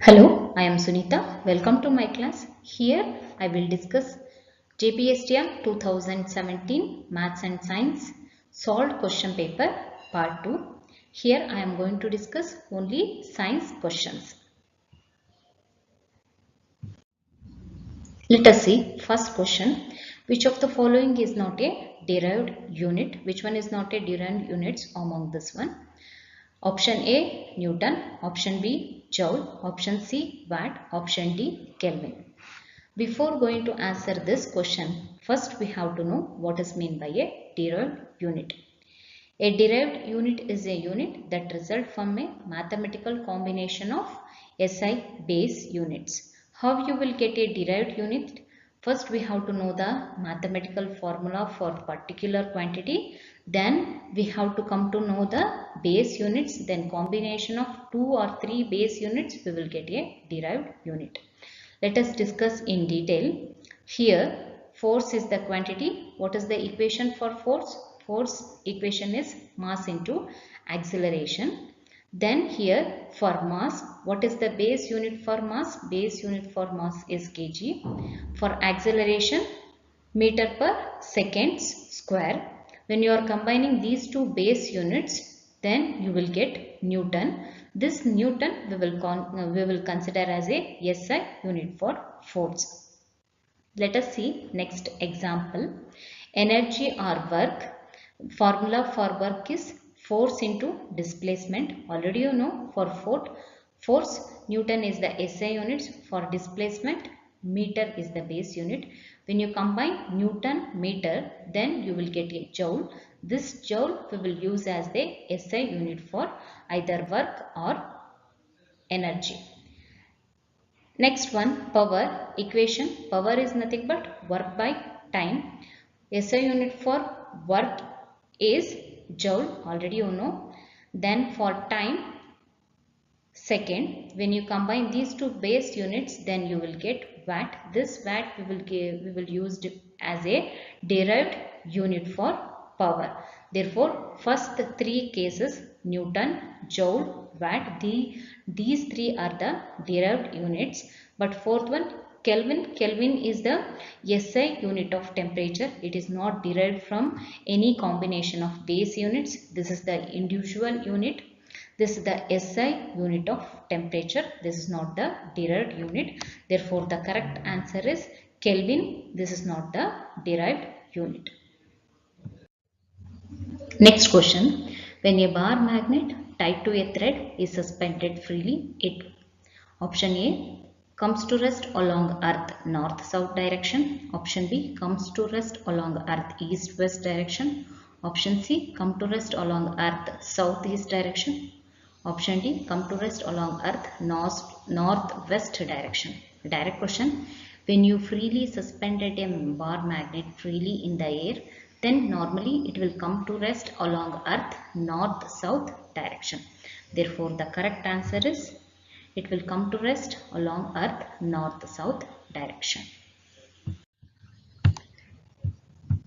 Hello, I am Sunita. Welcome to my class. Here I will discuss GPSTR 2017 Maths and Science Solved Question Paper Part 2. Here I am going to discuss only science questions. Let us see first question. Which of the following is not a derived unit? Which one is not a derived units among this one? Option A Newton, option B Joule, option C Watt, option D Kelvin. Before going to answer this question, first we have to know what is meant by a derived unit. A derived unit is a unit that results from a mathematical combination of SI base units. How you will get a derived unit? First we have to know the mathematical formula for particular quantity. Then we have to come to know the base units. Then combination of 2 or 3 base units we will get a derived unit. Let us discuss in detail. Here force is the quantity. What is the equation for force? Force equation is mass into acceleration. Then here for mass, what is the base unit for mass? Base unit for mass is kg. For acceleration, meter per seconds square. When you are combining these two base units, then you will get Newton. This Newton we will consider as a SI unit for force. Let us see next example. Energy or work. Formula for work is force into displacement. Already you know for force Newton is the SI units. For displacement meter is the base unit. When you combine Newton meter, then you will get a joule. This joule we will use as the SI unit for either work or energy. Next one, power equation. Power is nothing but work by time. SI unit for work is joule, already you know. Then for time, second. When you combine these two base units, then you will get watt. This watt we will use as a derived unit for power. Therefore, first three cases Newton, joule, watt, these three are the derived units. But fourth one Kelvin. Kelvin is the SI unit of temperature. It is not derived from any combination of base units. This is the individual unit. This is the SI unit of temperature. This is not the derived unit. Therefore, the correct answer is Kelvin. This is not the derived unit. Next question. When a bar magnet tied to a thread is suspended freely, it option A comes to rest along earth north-south direction. Option B comes to rest along earth east-west direction. Option C come to rest along earth southeast direction. Option D come to rest along earth northwest direction. Direct question. When you freely suspended a bar magnet freely in the air, then normally it will come to rest along earth north-south direction. Therefore, the correct answer is it will come to rest along earth north-south direction.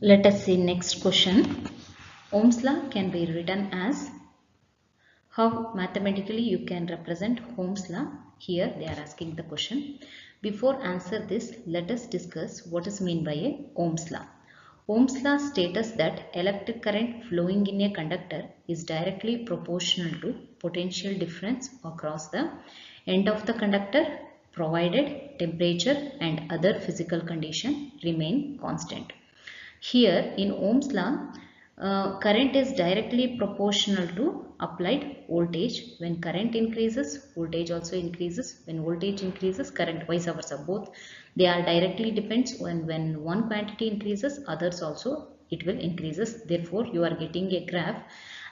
Let us see next question. Ohm's law can be written as, how mathematically you can represent Ohm's law? Here they are asking the question. Before answer this, let us discuss what is meant by a Ohm's law. Ohm's law states that electric current flowing in a conductor is directly proportional to potential difference across the end of the conductor, provided temperature and other physical conditions remain constant. Here in Ohm's law, current is directly proportional to applied voltage. When current increases, voltage also increases. When voltage increases, current vice versa. Both they are directly depends when one quantity increases, others also it will increases. Therefore, you are getting a graph.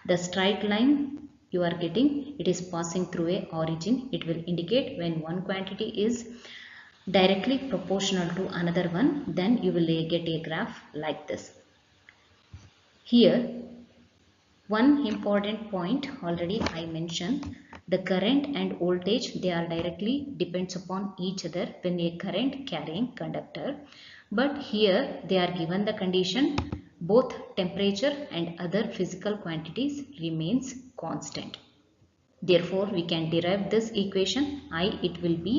The straight line you are getting, it is passing through a origin. It will indicate when one quantity is directly proportional to another one, then you will get a graph like this. Here, one important point already I mentioned, the current and voltage, they are directly depends upon each other when a current carrying conductor. But here they are given the condition both temperature and other physical quantities remains constant. Therefore, we can derive this equation. I, it will be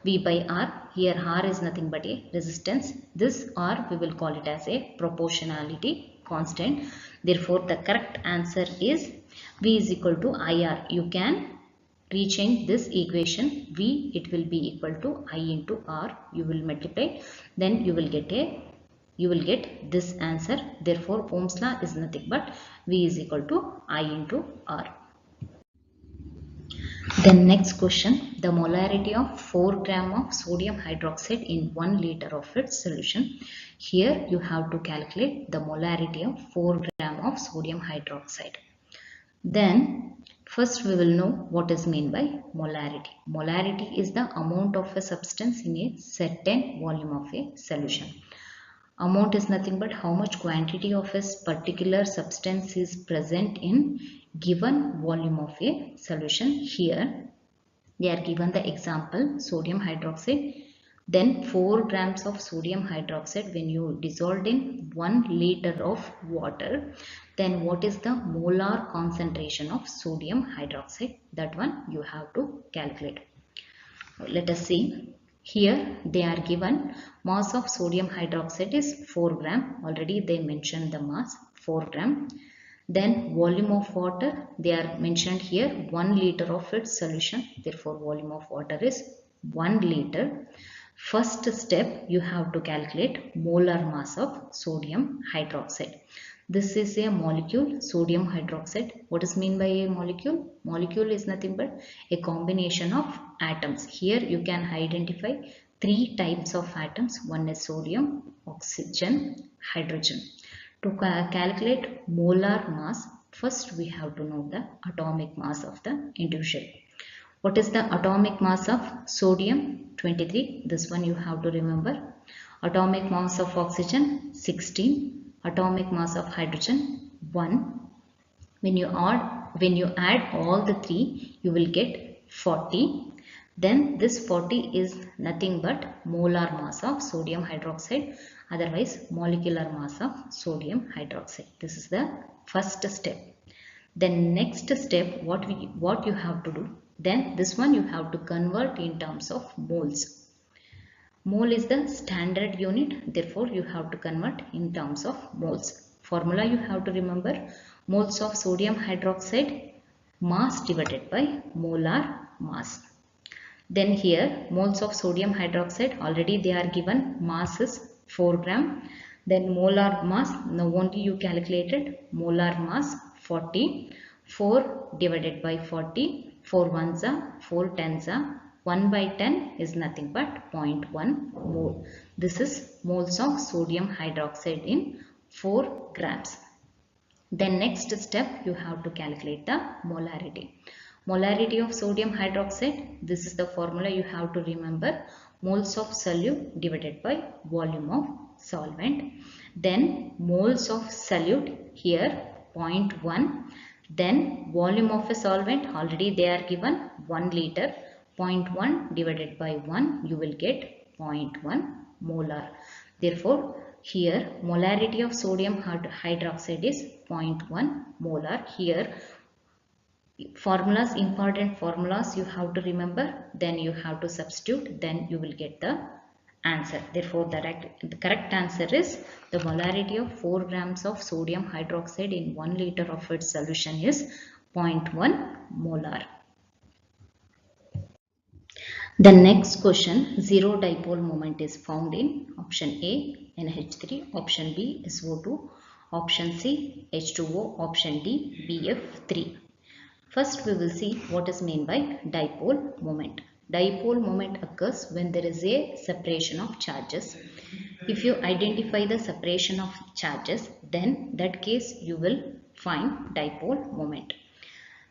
V by R. Here R is nothing but a resistance. This R we will call it as a proportionality constant. Therefore, the correct answer is V is equal to IR. You can rechange this equation. V, it will be equal to I into R. You will multiply. Then you will get this answer. Therefore, Ohm's law is nothing but V is equal to I into R. Then next question, the molarity of 4 gram of sodium hydroxide in 1 liter of its solution. Here you have to calculate the molarity of 4 gram of sodium hydroxide. Then first we will know what is meant by molarity. Molarity is the amount of a substance in a certain volume of a solution. Amount is nothing but how much quantity of a particular substance is present in given volume of a solution. Here they are given the example sodium hydroxide. Then 4 grams of sodium hydroxide when you dissolved in 1 liter of water, then what is the molar concentration of sodium hydroxide? That one you have to calculate. Let us see. Here they are given mass of sodium hydroxide is 4 gram. Already they mentioned the mass 4 gram. Then volume of water, they are mentioned here 1 liter of its solution. Therefore, volume of water is 1 liter. First step, you have to calculate molar mass of sodium hydroxide. This is a molecule, sodium hydroxide. What is meant by a molecule? Molecule is nothing but a combination of atoms. Here you can identify 3 types of atoms. One is sodium, oxygen, hydrogen. To calculate molar mass, first we have to know the atomic mass of the individual. What is the atomic mass of sodium? 23. This one you have to remember. Atomic mass of oxygen 16. Atomic mass of hydrogen 1. When you add all the 3, you will get 40. Then this 40 is nothing but molar mass of sodium hydroxide, otherwise molecular mass of sodium hydroxide. This is the first step. Then next step, what you have to do? Then this one you have to convert in terms of moles. Mole is the standard unit, therefore you have to convert in terms of moles. Formula you have to remember, moles of sodium hydroxide mass divided by molar mass. Then here moles of sodium hydroxide, already they are given, mass is 4 gram. Then molar mass, now only you calculated molar mass 40. 4 divided by 40, 4 ones are 4 tens are 1 by 10 is nothing but 0.1 mole. This is moles of sodium hydroxide in 4 grams. Then next step you have to calculate the molarity. Molarity of sodium hydroxide, this is the formula you have to remember, moles of solute divided by volume of solvent. Then moles of solute, here 0.1. Then volume of a solvent, already they are given 1 liter. 0.1 divided by 1, you will get 0.1 molar. Therefore, here molarity of sodium hydroxide is 0.1 molar. Here formulas, important formulas you have to remember, then you have to substitute, then you will get the answer. Therefore, the correct answer is the molarity of 4 grams of sodium hydroxide in 1 liter of its solution is 0.1 molar. The next question, zero dipole moment is found in option A, NH3, option B, SO2, option C, H2O, option D, BF3. First we will see what is meant by dipole moment. Dipole moment occurs when there is a separation of charges. If you identify the separation of charges, then that case you will find dipole moment.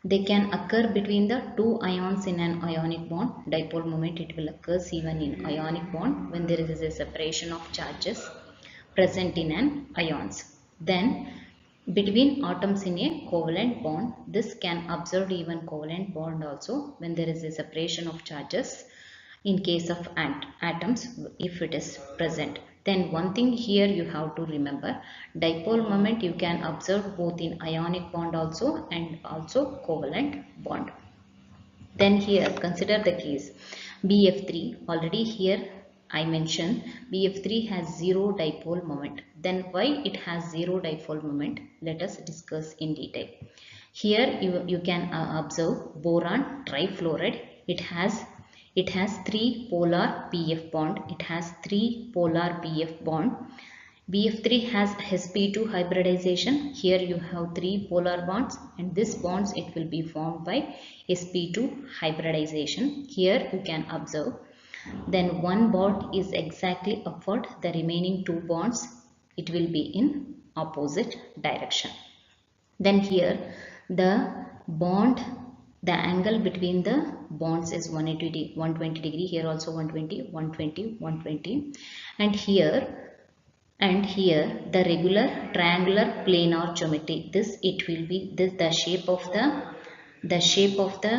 They can occur between the two ions in an ionic bond. Dipole moment, it will occur even in ionic bond when there is a separation of charges present in an ions. Then between atoms in a covalent bond, this can observe even covalent bond also when there is a separation of charges in case of atoms if it is present. Then one thing here you have to remember, dipole moment you can observe both in ionic bond also and also covalent bond. Then here consider the case BF3. Already here I mentioned BF3 has zero dipole moment. Then why it has zero dipole moment? Let us discuss in detail. Here you can observe boron trifluoride. It has three polar PF bond. It has three polar BF bond. BF3 has sp2 hybridization. Here you have three polar bonds, and this bonds it will be formed by sp2 hybridization. Here you can observe. Then one bond is exactly upward. The remaining two bonds it will be in opposite direction. Then here the bond, the angle between the bonds is 120 degree. Here also 120, 120, 120, and here the regular triangular planar geometry. This it will be this the shape of the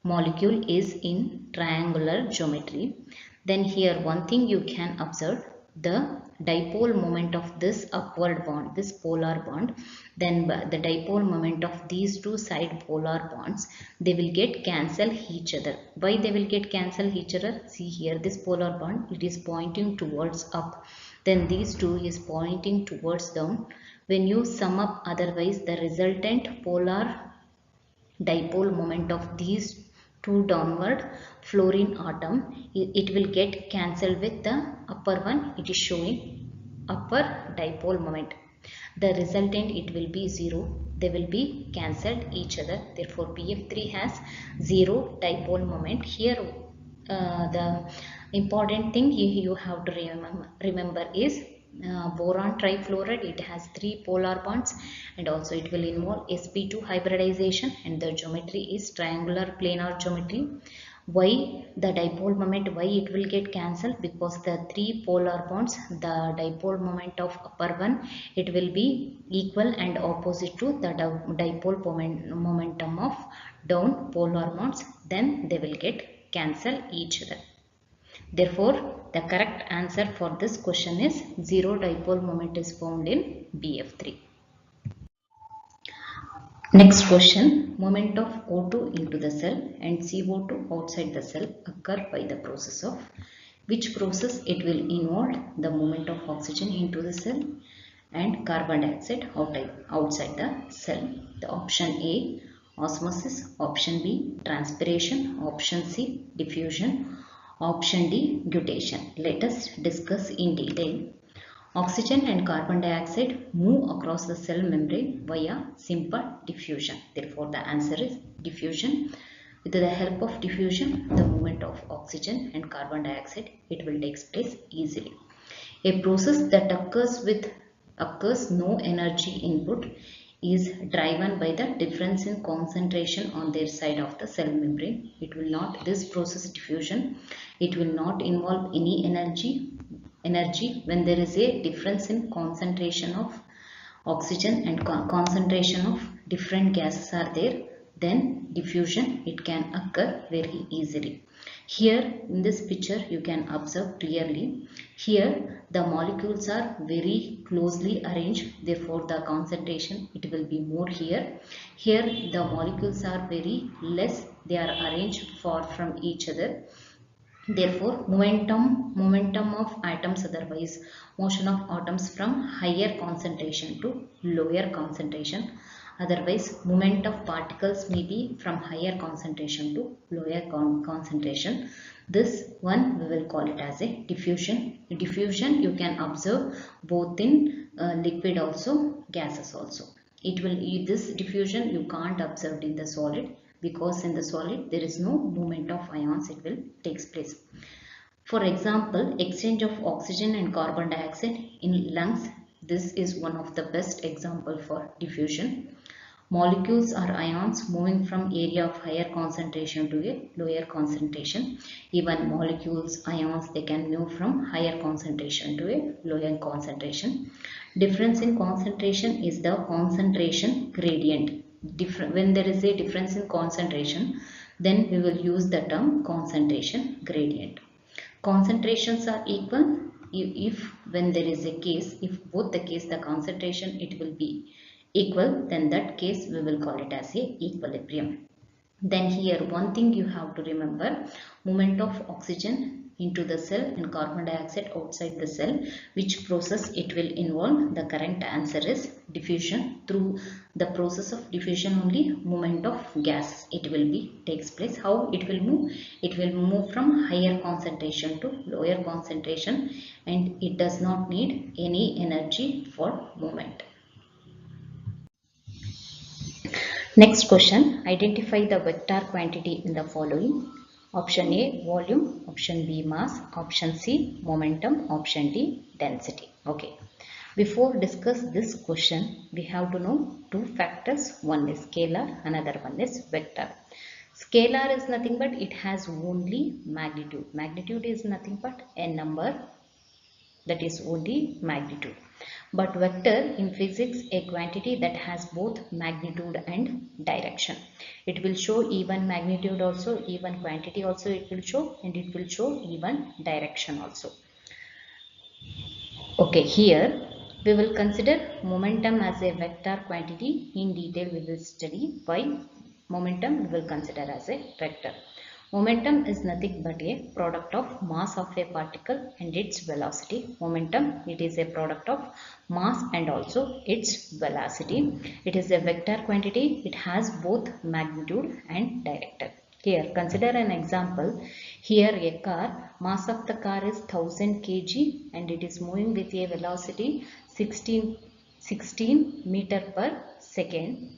molecule is in triangular geometry. Then here one thing you can observe, the dipole moment of this upward bond, this polar bond, then the dipole moment of these two side polar bonds, they will get cancel each other. Why they will get cancel each other? See here, this polar bond it is pointing towards up, then these two is pointing towards down. When you sum up, otherwise the resultant polar dipole moment of these two downward fluorine atom, it will get cancelled with the upper one. It is showing upper dipole moment. The resultant it will be zero. They will be cancelled each other. Therefore BF3 has zero dipole moment. Here the important thing you have to remember is boron trifluoride, it has three polar bonds, and also it will involve sp2 hybridization, and the geometry is triangular planar geometry. Why the dipole moment, why it will get cancelled? Because the three polar bonds, the dipole moment of upper one it will be equal and opposite to the dipole momentum of down polar bonds, then they will get cancel each other. Therefore the correct answer for this question is zero dipole moment is found in BF3. Next question, moment of O2 into the cell and CO2 outside the cell occur by the process of which process? It will involve the movement of oxygen into the cell and carbon dioxide outside the cell. The option A osmosis, option B transpiration, option C diffusion, option D glutation. Let us discuss in detail. Oxygen and carbon dioxide move across the cell membrane via simple diffusion. Therefore the answer is diffusion. With the help of diffusion, the movement of oxygen and carbon dioxide it will take place easily. A process that occurs no energy input is driven by the difference in concentration on their side of the cell membrane. It will not, this process diffusion, it will not involve any energy when there is a difference in concentration of oxygen and concentration of different gases are there, then diffusion it can occur very easily. Here in this picture you can observe clearly, here the molecules are very closely arranged, therefore the concentration it will be more here. Here the molecules are very less, they are arranged far from each other. Therefore momentum of atoms, otherwise motion of atoms from higher concentration to lower concentration, otherwise movement of particles may be from higher concentration to lower concentration. This one we will call it as a diffusion. Diffusion you can observe both in liquid also, gases also. It will, this diffusion you can't observe in the solid, because in the solid there is no movement of ions, it will takes place. For example, exchange of oxygen and carbon dioxide in lungs, this is one of the best example for diffusion. Molecules are ions moving from area of higher concentration to a lower concentration. Even molecules, ions, they can move from higher concentration to a lower concentration. Difference in concentration is the concentration gradient. When there is a difference in concentration, then we will use the term concentration gradient. Concentrations are equal if when there is a case, if both the case the concentration it will be equal, then that case we will call it as a equilibrium. Then here one thing you have to remember, movement of oxygen into the cell and carbon dioxide outside the cell, which process it will involve. The correct answer is diffusion. Through the process of diffusion only movement of gas it will be takes place. How it will move? It will move from higher concentration to lower concentration, and it does not need any energy for movement. Next question, identify the vector quantity in the following. Option A, volume. Option B, mass. Option C, momentum. Option D, density. Okay. Before discuss this question, we have to know two factors. One is scalar, another one is vector. Scalar is nothing but it has only magnitude. Magnitude is nothing but a number, that is only magnitude. But vector in physics a quantity that has both magnitude and direction. It will show even magnitude also, even quantity also it will show, and it will show even direction also. Okay, here we will consider momentum as a vector quantity. In detail we will study why momentum we will consider as a vector. Momentum is nothing but a product of mass of a particle and its velocity. Momentum, it is a product of mass and also its velocity. It is a vector quantity. It has both magnitude and direction. Here, consider an example. Here a car, mass of the car is 1000 kg and it is moving with a velocity 16 meter per second.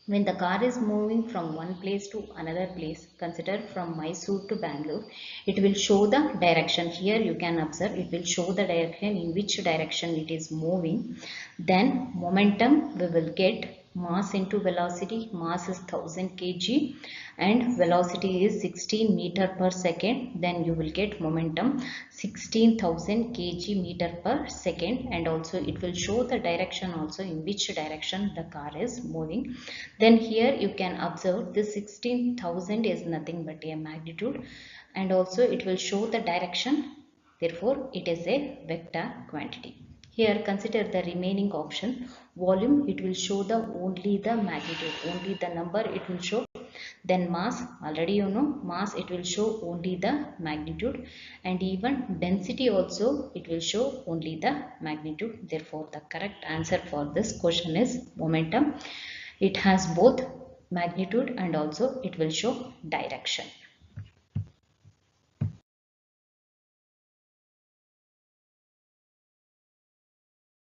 When the car is moving from one place to another place, consider from Mysore to Bangalore, it will show the direction. Here you can observe it will show the direction in which direction it is moving. Then momentum we will get mass into velocity. Mass is 1000 kg and velocity is 16 meter per second. Then you will get momentum 16,000 kg meter per second, and also it will show the direction also in which direction the car is moving. Then here you can observe this 16,000 is nothing but a magnitude, and also it will show the direction. Therefore, it is a vector quantity. Here consider the remaining option. Volume, it will show the only the magnitude, only the number it will show. Then mass, already you know, mass it will show only the magnitude, and even density also it will show only the magnitude. Therefore, the correct answer for this question is momentum. It has both magnitude and also it will show direction.